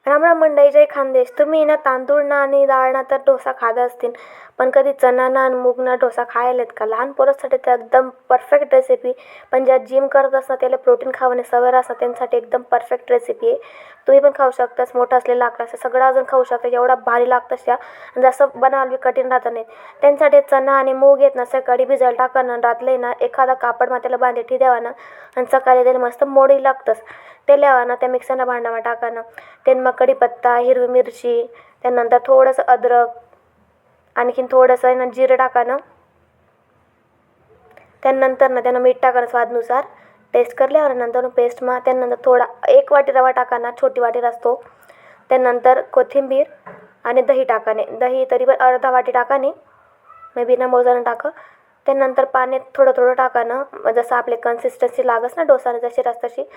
राम राम मंडळी, जय खानदेश. तुम्ही ना तांदूळ ना आणि डाळ ना तर डोसा खात असतील, पण कधी चणा ना आणि मूग ना डोसा खायलेत का? लहान पोरांसाठी तर एकदम परफेक्ट रेसिपी. पण ज्या जिम करत असतात त्याला प्रोटीन खावाने सवय असतात त्यांच्यासाठी एकदम परफेक्ट रेसिपी आहे. तुम्ही पण खाऊ शकतास, मोठं असलेलं लागतं असं सगळं अजून खाऊ शकता. एवढा भारी लागतं त्या, आणि जसं बनवायला बी कठीण राहतं नाही. त्यांच्यासाठी चणा आणि मूग येत ना सकाळी भिजायला टाका ना, रातले ना एखादा कापड त्याला बांधे ठेवावं ना, आणि सकाळी त्याला मस्त मोडी लागतंच. ते लावा ना, त्या मिक्सरला भांडामध्ये टाका ना, त्यानं मग कढीपत्ता, हिरवी मिरची, त्यानंतर थोडंसं अद्रक, आणखीन थोडंसं ना जिरं टाका ना. त्यानंतर ना त्यानं मीठ टाका ना स्वादनुसार. टेस्ट करल्यावर नंतर पेस्ट मग त्यानंतर थोडा 1 वाटी रवा टाका ना, छोटी वाटी असतो. त्यानंतर कोथिंबीर आणि दही टाकाने, दही तरी पण अर्धा वाटी टाकाने, मी बिना मोजानं टाका. त्यानंतर पाणी थोडं थोडं टाका ना, जसं आपले कन्सिस्टन्सी लागस ना डोसाने जशी रास तशी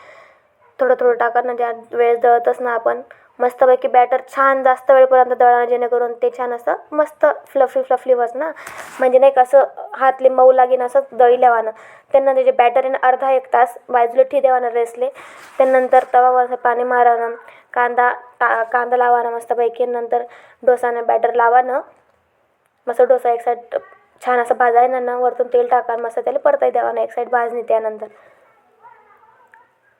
थोडं थोडं टाका ना. ज्या वेळेस दळतच ना आपण मस्तपैकी बॅटर छान जास्त वेळपर्यंत दळणं, जेणेकरून ते छान असं मस्त फ्लफी फ्लफी वस ना, म्हणजे नाही का असं हातले मऊ लागेन असं दळल्यावानं. त्यानंतर त्याचे बॅटर आहे ना अर्धा 1 तास बाजूला ठेवानं रेसले. त्यानंतर तवावर पाणी मारावं, कांदा लावाना मस्तपैकी. नंतर डोसानं बॅटर लावानं, मस्त डोसा एक साईड छान असं भाजायला ना, वरतून तेल टाका मस्त त्याला परताई द्यावा ना एक साईड भाजणी. त्यानंतर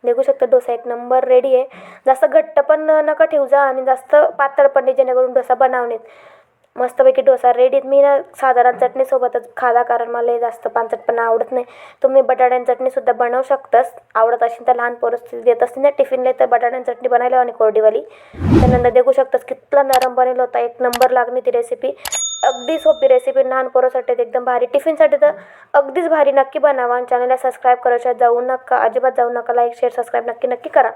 देखू शकता डोसा एक नंबर रेडी आहे. जास्त घट्ट पण नका ठेवू जा आणि जास्त पातळ पण नाही, जेणेकरून डोसा बनवणेत. मस्तपैकी डोसा रेडी. मी ना साधारण चटणीसोबतच खाला, कारण मला जास्त पानचटपणा आवडत नाही. तुम्ही बटाट्याची चटणीसुद्धा बनवू शकतास, आवडत असेल तर. लहान पोरं देत असतील ना टिफिनला तर बटाट्याची चटणी बनायला आणि कोरडीवाली. त्यानंतर देखू शकतास कितला नरम बनेल होता, एक नंबर लागणे ती रेसिपी. अगदी सोपी रेसिपी, लहान पोरासाठी एकदम भारी. टिफिनसाठी तर अगदीच भारी. नक्की बनावा. आणि चॅनलला सबस्क्राईब करायच्या जाऊ नका, अजिबात जाऊ नका. लाईक शेअर सबस्क्राईब नक्की नक्की करा.